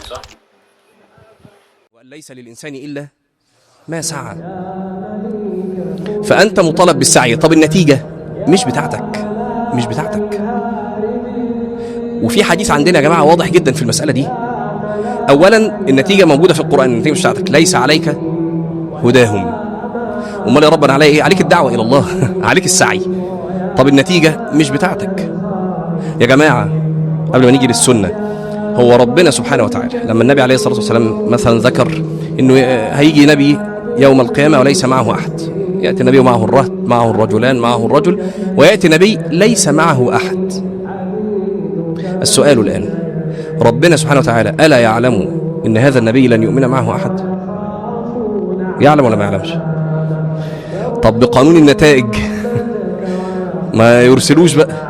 صح؟ وأن ليس للإنسان إلا ما سعى، فأنت مطالب بالسعي. طب النتيجة مش بتاعتك، مش بتاعتك. وفي حديث عندنا يا جماعة واضح جدا في المسألة دي. أولا النتيجة موجودة في القرآن، النتيجة مش بتاعتك. ليس عليك هداهم. أمال يا ربنا علي إيه؟ عليك الدعوة إلى الله عليك السعي. طب النتيجة مش بتاعتك يا جماعة. قبل ما نيجي للسنة، هو ربنا سبحانه وتعالى لما النبي عليه الصلاة والسلام مثلا ذكر إنه هيجي نبي يوم القيامة وليس معه أحد، يأتي النبي معه الرهط، معه الرجلان، معه الرجل، ويأتي نبي ليس معه أحد. السؤال الآن، ربنا سبحانه وتعالى ألا يعلم إن هذا النبي لن يؤمن معه أحد؟ يعلم ولا ما يعلمش؟ طب بقانون النتائج ما يرسلوش بقى،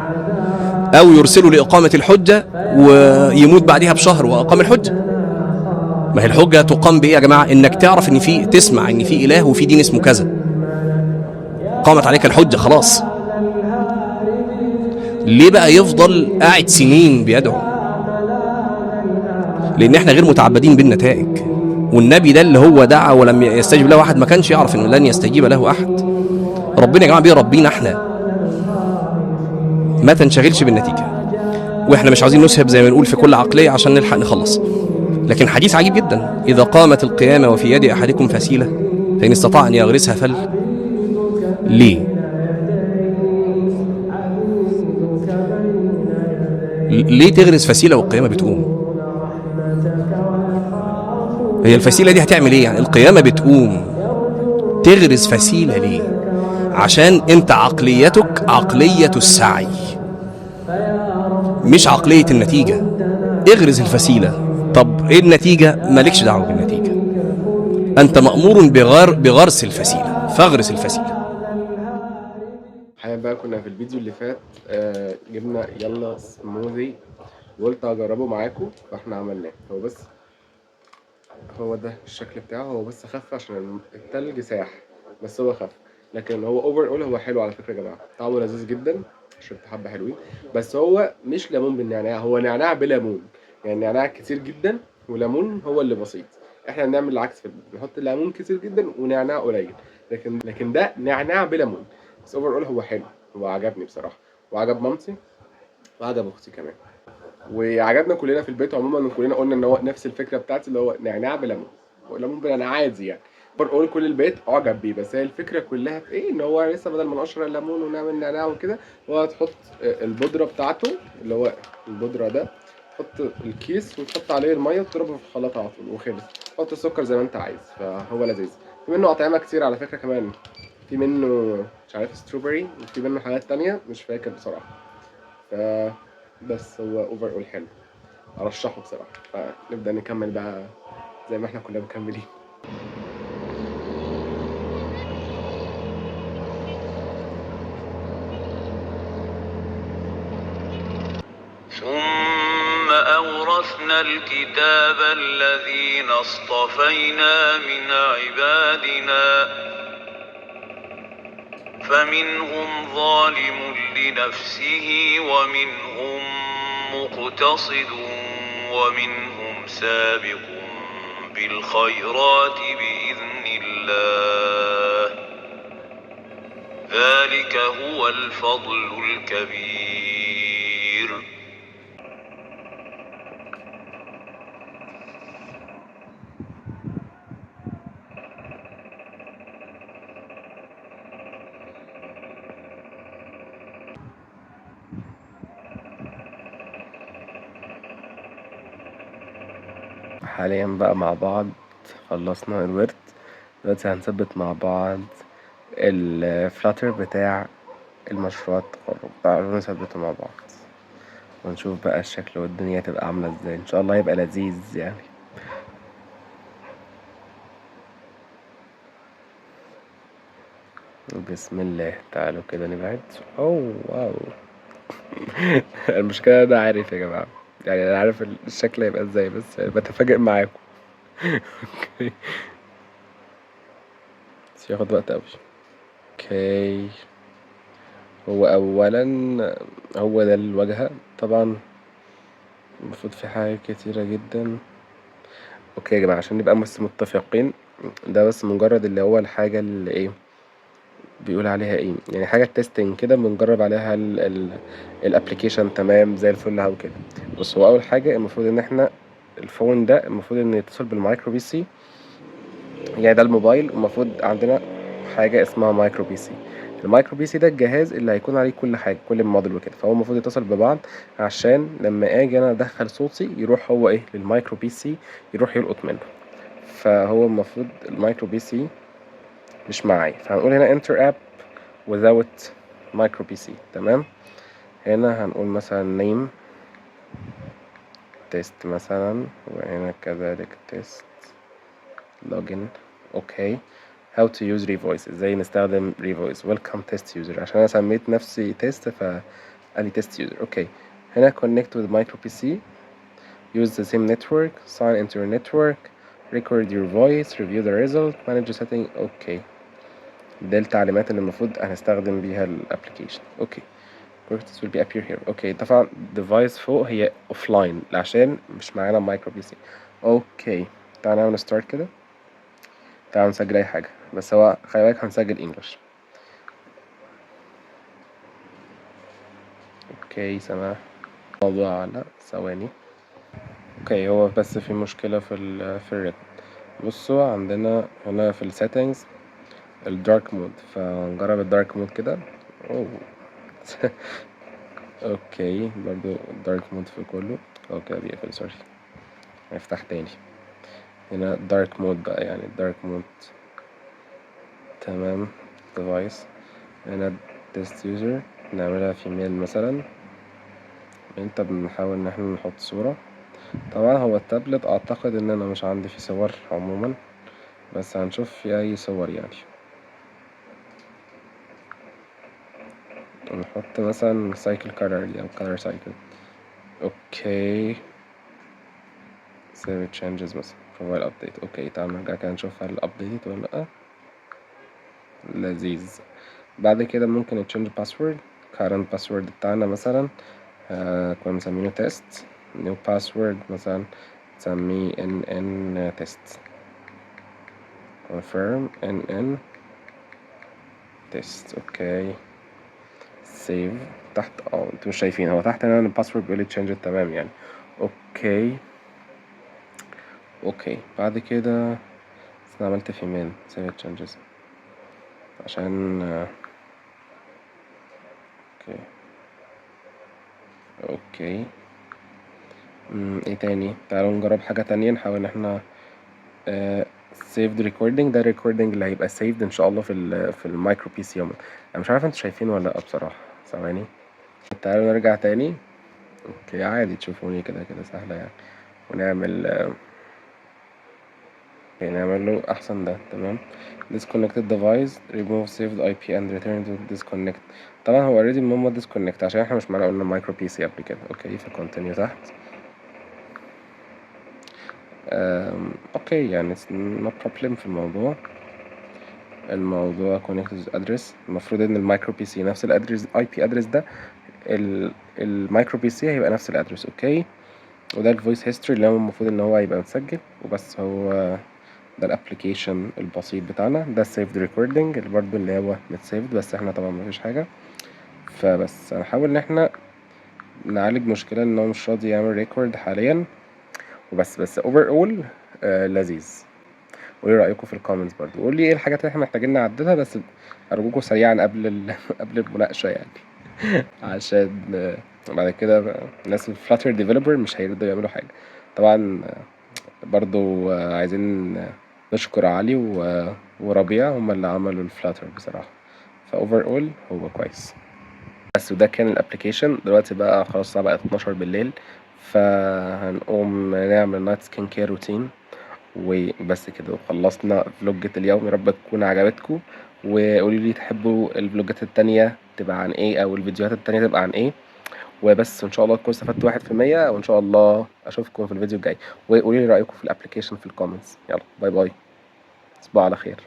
أو يرسلوا لإقامة الحجة ويموت بعدها بشهر وأقام الحجة؟ ما هي الحجة تقام بإيه يا جماعة؟ إنك تعرف إن في، تسمع إن في إله وفي دين اسمه كذا، قامت عليك الحجة خلاص. ليه بقى يفضل قاعد سنين بيدعو؟ لأن احنا غير متعبدين بالنتائج. والنبي ده اللي هو دعا ولم يستجب له أحد ما كانش يعرف إن لن يستجيب له أحد. ربنا يا جماعة بيربينا احنا. ما تنشغلش بالنتيجة. واحنا مش عاوزين نسهب زي ما نقول في كل عقلية عشان نلحق نخلص. لكن حديث عجيب جدا: إذا قامت القيامة وفي يد أحدكم فسيلة فإن استطاع أن يغرسها فل. ليه؟ ليه تغرس فسيلة والقيامة بتقوم؟ هي الفسيلة دي هتعمل ايه يعني؟ القيامة بتقوم، تغرس فسيلة ليه؟ عشان انت عقليتك عقلية السعي مش عقلية النتيجة. اغرس الفسيلة. طب ايه النتيجة؟ مالكش دعوة بالنتيجة، انت مأمور بغرس الفسيلة، فاغرس الفسيلة. الحقيقة بقى كنا في الفيديو اللي فات جبنا يلا سموذي وقلت هجربه معاكم، فاحنا عملناه. هو بس هو ده الشكل بتاعه، هو بس خف عشان التلج ساح، بس هو خف. لكن هو اوفر اول هو حلو على فكرة يا جماعة، طعمه لذيذ جدا، شربت حبة حلوين. بس هو مش ليمون بالنعناع، هو نعناع بليمون، يعني نعناع كتير جدا وليمون هو اللي بسيط. احنا بنعمل العكس في البيت، نحط الليمون كتير جدا ونعناع قليل، لكن ده نعناع بليمون. بس اوفر اول هو حلو، هو عجبني بصراحة، وعجب مامتي وعجب اختي كمان، وعجبنا كلنا في البيت عموما. كلنا قلنا ان هو نفس الفكره بتاعتي، اللي هو نعناع بليمون، وليمون بنعناع عادي يعني. بقول كل البيت اعجب بيه. بس هي الفكره كلها في ايه؟ ان هو لسه بدل ما نقشر الليمون ونعمل نعناع وكده، هو هتحط البودره بتاعته، اللي هو البودره ده، تحط الكيس وتحط عليه الميه وتضربه في الخلاط على طول وخلص. تحط السكر زي ما انت عايز، فهو لذيذ. في منه اطعمه كتير على فكره كمان، في منه مش عارف ستروبري، وفي منه حاجات تانية مش فاكر بصراحه. ف بس هو اوفر اول حلو، ارشحه بصراحه. فنبدا نكمل بقى زي ما احنا كنا مكملين. ثم أورثنا الكتاب الذين اصطفينا من عبادنا فمنهم ظالم لنفسه ومنهم مقتصد ومنهم سابق بالخيرات بإذن الله ذلك هو الفضل الكبير. حاليا بقى مع بعض خلصنا الورد، دلوقتي هنثبت مع بعض الفلاتر بتاع المشروع التخرج. تعالوا نثبته مع بعض ونشوف بقى الشكل والدنيا تبقى عاملة ازاي. ان شاء الله يبقى لذيذ يعني. بسم الله. تعالوا كده نبعد. اوه واو المشكلة انا عارف يا جماعة، يعني انا عارف الشكل هيبقى ازاي، بس بتفاجئ معاكم. اوكي، بس ياخد وقت اوي. اوكي، هو اولا هو ده الواجهة طبعا. المفروض في حاجات كتيرة جدا اوكي يا جماعة، عشان نبقى بس متفقين، ده بس مجرد اللي هو الحاجة اللي ايه بيقول عليها ايه، يعني حاجة تيستنج كده بنجرب عليها الابليكيشن تمام زي الفل او كده. بص، هو اول حاجة المفروض ان احنا الفون ده المفروض ان يتصل بالمايكرو بي سي، يعني ده الموبايل، المفروض عندنا حاجة اسمها مايكرو بي سي. المايكرو بي سي ده الجهاز اللي هيكون عليه كل حاجة، كل الموديل وكده، فهو المفروض يتصل ببعض عشان لما اجي انا ادخل صوتي يروح هو ايه للمايكرو بي سي، يروح يلقط منه. فهو المفروض المايكرو بي سي مش معايا، فهنقول هنا enter app without micro PC. تمام، هنا هنقول مثلا name test مثلا، وهنا كذلك test login. اوكي، how to use revoice، ازاي نستخدم revoice. welcome test user، عشان انا سميت نفسي test فقال لي test user. اوكي، هنا connect with micro PC، use the same network، sign into your network، record your voice، review the result، manage the setting. اوكي، دي التعليمات اللي المفروض هنستخدم بيها الابلكيشن. اوكي، properties will be appear here. اوكي، طبعا device فوق هي offline عشان مش معانا مايكرو بي سي. اوكي، تعالى نعمل start كده، تعالى نسجل اي حاجة، بس هو خلي بالك هنسجل انجلش. اوكي سماح، موضوع على ثواني. اوكي، هو بس في مشكلة في الريتم. بصوا عندنا هنا في السيتنجز الدارك مود، فنجرب الدارك مود كده. اوه اوكي، برضو الدارك مود في كله. اوكي بيقفل، سوري، هيفتح تاني. هنا دارك مود بقى، يعني الدارك مود. تمام، ديفايس، هنا تيست يوزر، نعملها في ميل مثلا. انت بنحاول ان احنا نحط صورة. طبعا هو التابلت اعتقد ان انا مش عندي فيه صور عموما، بس هنشوف في اي صور يعني. نحط مثلا سايكل كولر دي او كولر سايكل. اوكي، save changes مثلا provide update. اوكي، تعال نرجع كده نشوف هل updated ولا لأ. لذيذ. بعد كده ممكن change password. current password بتاعنا مثلا كنا مسمينه test. new password مثلا نسميه nn test. confirm nn test. اوكي، save. تحت انتوا مش شايفين، هو تحت هنا الباسورد بيقول لي change تمام يعني. اوكي اوكي، بعد كده انا عملت في ميل save changes عشان اوكي اوكي. ايه تاني، تعالوا نجرب حاجة تانية، نحاول ان احنا saved recording. ده الريكوردنج اللي هيبقى saved ان شاء الله في المايكرو بي سي. انا مش عارف انتوا شايفينه ولا لا بصراحة. ثواني، تعالوا نرجع تاني. اوكي، عادي تشوفوني كده كده سهلة يعني. ونعمل نعمل له احسن ده. تمام، disconnected device remove saved IP and return to disconnect. طبعا هو already ماما disconnect عشان احنا مش معانا قلنا مايكرو بي سي قبل كده. اوكي، فكونتينيو تحت. اوكي، يعني no problem في الموضوع connected address. المفروض ان المايكرو بي سي نفس الادرس اي بي ادرس ده، المايكرو بي سي هيبقى نفس الادرس. اوكي، وده الفويس هيستوري اللي هو المفروض ان هو يبقى متسجل وبس. هو ده الابلكيشن البسيط بتاعنا. ده السيفد ريكوردنج اللي برضو اللي هو متسيفد، بس احنا طبعا مفيش حاجة. فبس هنحاول ان احنا نعالج مشكلة ان هو مش راضي يعمل ريكورد حاليا وبس اوفر اول لذيذ. قولي رأيكم في الكومنتس برضو، قولي ايه الحاجات اللي احنا محتاجين نعدلها، بس ارجوكم سريعا قبل المناقشة يعني عشان بعد كده الناس الفلاتر ديفلوبر مش هيرضوا يعملوا حاجة. طبعا برضو عايزين نشكر علي وربيع، هما اللي عملوا الفلاتر بصراحة. فاوفر اول هو كويس. بس وده كان الابليكيشن. دلوقتي بقى خلاص الساعة بقت 12 بالليل، فهنقوم نعمل نايت سكين كير روتين وبس كده، وخلصنا فلوجة اليوم. يا رب تكون عجبتكم، وقولوا لي تحبوا الفلوجات التانية تبقى عن ايه او الفيديوهات التانية تبقى عن ايه. وبس ان شاء الله تكونوا استفدتوا 1%، وان شاء الله اشوفكم في الفيديو الجاي. وقولوا لي رايكم في الابلكيشن في الكومنتس. يلا باي باي، تصبحوا على خير.